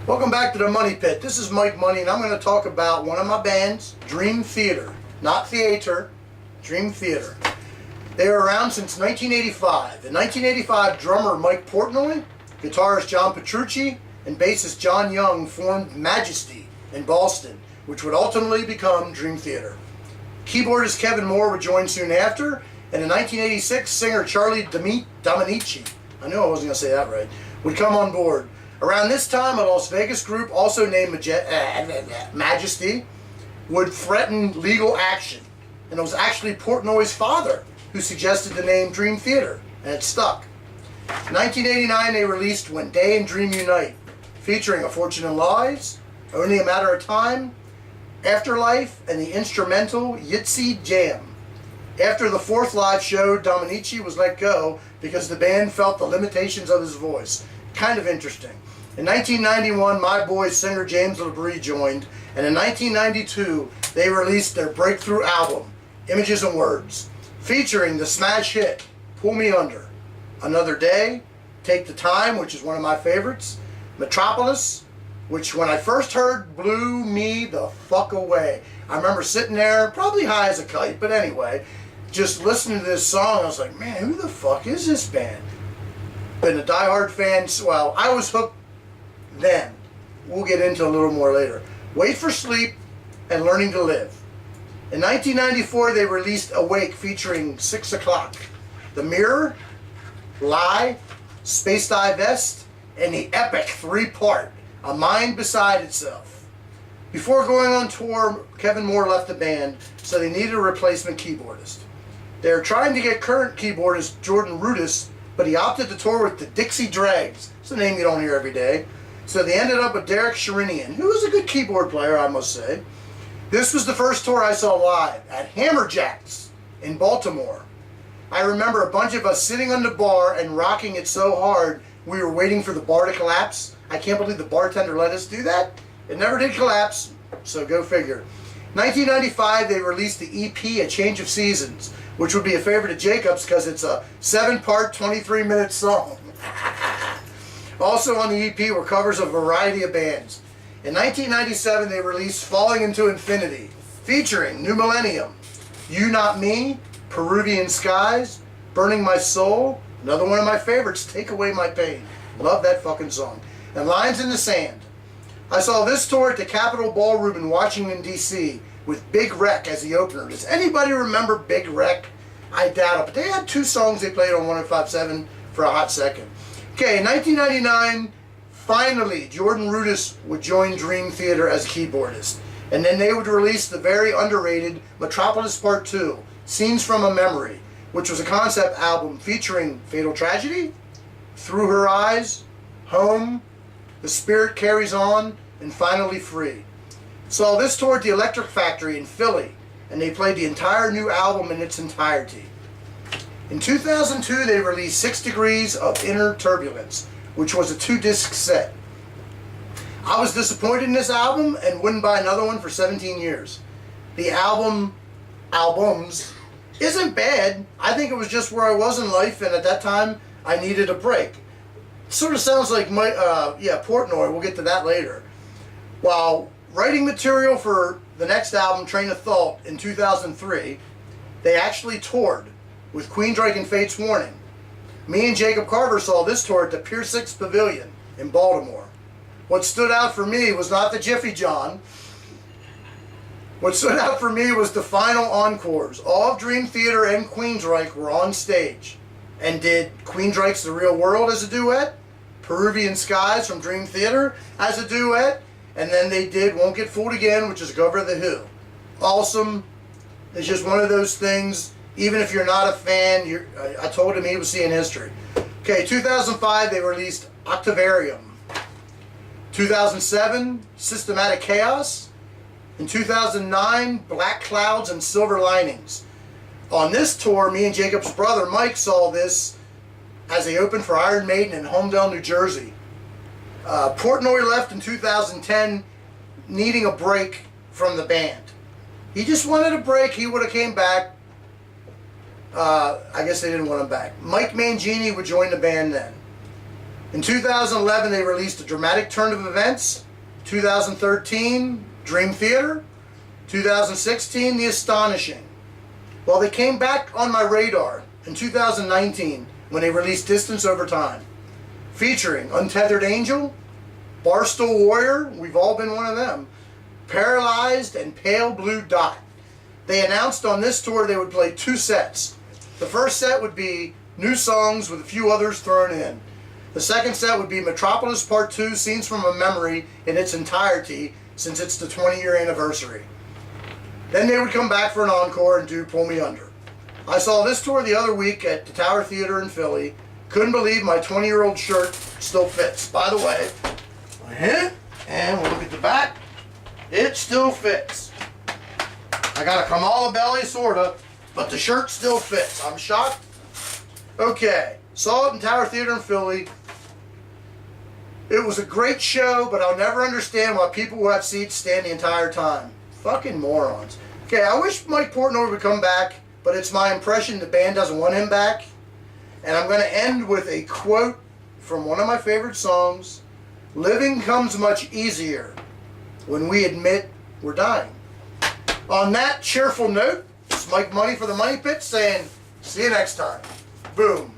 Welcome back to the Money Pit. This is Mike Money, and I'm going to talk about one of my bands, Dream Theater. Not theater, Dream Theater. They were around since 1985. In 1985, drummer Mike Portnoy, guitarist John Petrucci, and bassist John Young formed Majesty in Boston, which would ultimately become Dream Theater. Keyboardist Kevin Moore would join soon after, and in 1986, singer Charlie Dominici, I knew I wasn't going to say that right, would come on board. Around this time, a Las Vegas group, also named Majesty, would threaten legal action. And it was actually Portnoy's father who suggested the name Dream Theater, and it stuck. In 1989, they released When Day and Dream Unite, featuring A Fortune in Lies, Only a Matter of Time, Afterlife, and the instrumental Yitzi Jam. After the fourth live show, Dominici was let go because the band felt the limitations of his voice. Kind of interesting. In 1991, My Boy singer James LaBrie joined, and in 1992, they released their breakthrough album, Images and Words, featuring the smash hit, Pull Me Under, Another Day, Take the Time, which is one of my favorites, Metropolis, which when I first heard blew me the fuck away. I remember sitting there, probably high as a kite, but anyway, just listening to this song, I was like, man, who the fuck is this band? Been a diehard fan, well, I was hooked then. We'll get into a little more later. Wait for Sleep and Learning to Live. In 1994, they released Awake featuring 6 O'Clock, The Mirror, Lie, Space Divest, and the epic 3-part, A Mind Beside Itself. Before going on tour, Kevin Moore left the band, so they needed a replacement keyboardist. They were trying to get current keyboardist Jordan Rudess, but he opted to tour with the Dixie Dregs. It's a name you don't hear every day. So they ended up with Derek Sherinian, who was a good keyboard player, I must say. This was the first tour I saw live at Hammerjacks in Baltimore. I remember a bunch of us sitting on the bar and rocking it so hard we were waiting for the bar to collapse. I can't believe the bartender let us do that. It never did collapse, so go figure. 1995, they released the EP A Change of Seasons, which would be a favorite of Jacob's because it's a 7-part, 23-minute song. Also on the EP were covers of a variety of bands. In 1997, they released Falling Into Infinity, featuring New Millennium, You Not Me, Peruvian Skies, Burning My Soul, another one of my favorites, Take Away My Pain. Love that fucking song. And Lines in the Sand. I saw this tour at the Capitol Ballroom in Washington, D.C. with Big Wreck as the opener. Does anybody remember Big Wreck? I doubt it, but they had 2 songs they played on 105.7 for a hot second. Okay, in 1999, finally, Jordan Rudess would join Dream Theater as keyboardist. And then they would release the very underrated Metropolis Part 2, Scenes from a Memory, which was a concept album featuring Fatal Tragedy, Through Her Eyes, Home, The Spirit Carries On, and finally Free. Saw this tour at the Electric Factory in Philly, and they played the entire new album in its entirety. In 2002, they released 6 Degrees of Inner Turbulence, which was a 2-disc set. I was disappointed in this album and wouldn't buy another one for 17 years. The albums isn't bad. I think it was just where I was in life, and at that time, I needed a break. Sort of sounds like Portnoy. We'll get to that later. While writing material for the next album, Train of Thought, in 2003, they actually toured with Queensryche and Fates Warning. Me and Jacob Carver saw this tour at the Pier 6 Pavilion in Baltimore. What stood out for me was not the Jiffy John. What stood out for me was the final encores. All of Dream Theater and Queensryche were on stage and did Queensryche's The Real World as a duet, Peruvian Skies from Dream Theater as a duet, and then they did Won't Get Fooled Again, which is a cover of The Who. Awesome. It's just one of those things, even if you're not a fan, I told him he was seeing history. Okay, 2005, they released Octavarium. 2007, Systematic Chaos. In 2009, Black Clouds and Silver Linings. On this tour, me and Jacob's brother Mike saw this as they opened for Iron Maiden in Holmdel, New Jersey. Portnoy left in 2010 needing a break from the band. He just wanted a break. He would have came back. I guess they didn't want him back. Mike Mangini would join the band then. In 2011, they released A Dramatic Turn of Events. 2013, Dream Theater. 2016, The Astonishing. Well, they came back on my radar in 2019 when they released Distance Over Time, featuring Untethered Angel, Barstool Warrior, we've all been one of them, Paralyzed, and Pale Blue Dot. They announced on this tour they would play 2 sets. The first set would be new songs with a few others thrown in. The second set would be Metropolis Part 2, Scenes from a Memory in its entirety, since it's the 20-year anniversary. Then they would come back for an encore and do Pull Me Under. I saw this tour the other week at the Tower Theater in Philly. Couldn't believe my 20-year-old shirt still fits. By the way, and we'll look at the back. It still fits. I got a Kamala belly, sorta, but the shirt still fits. I'm shocked. Okay, saw it in Tower Theater in Philly. It was a great show, but I'll never understand why people who have seats stand the entire time. Fucking morons. Okay, I wish Mike Portnoy would come back, but it's my impression the band doesn't want him back. And I'm going to end with a quote from one of my favorite songs. Living comes much easier when we admit we're dying. On that cheerful note, it's Mike Money for the Money Pit saying, see you next time. Boom.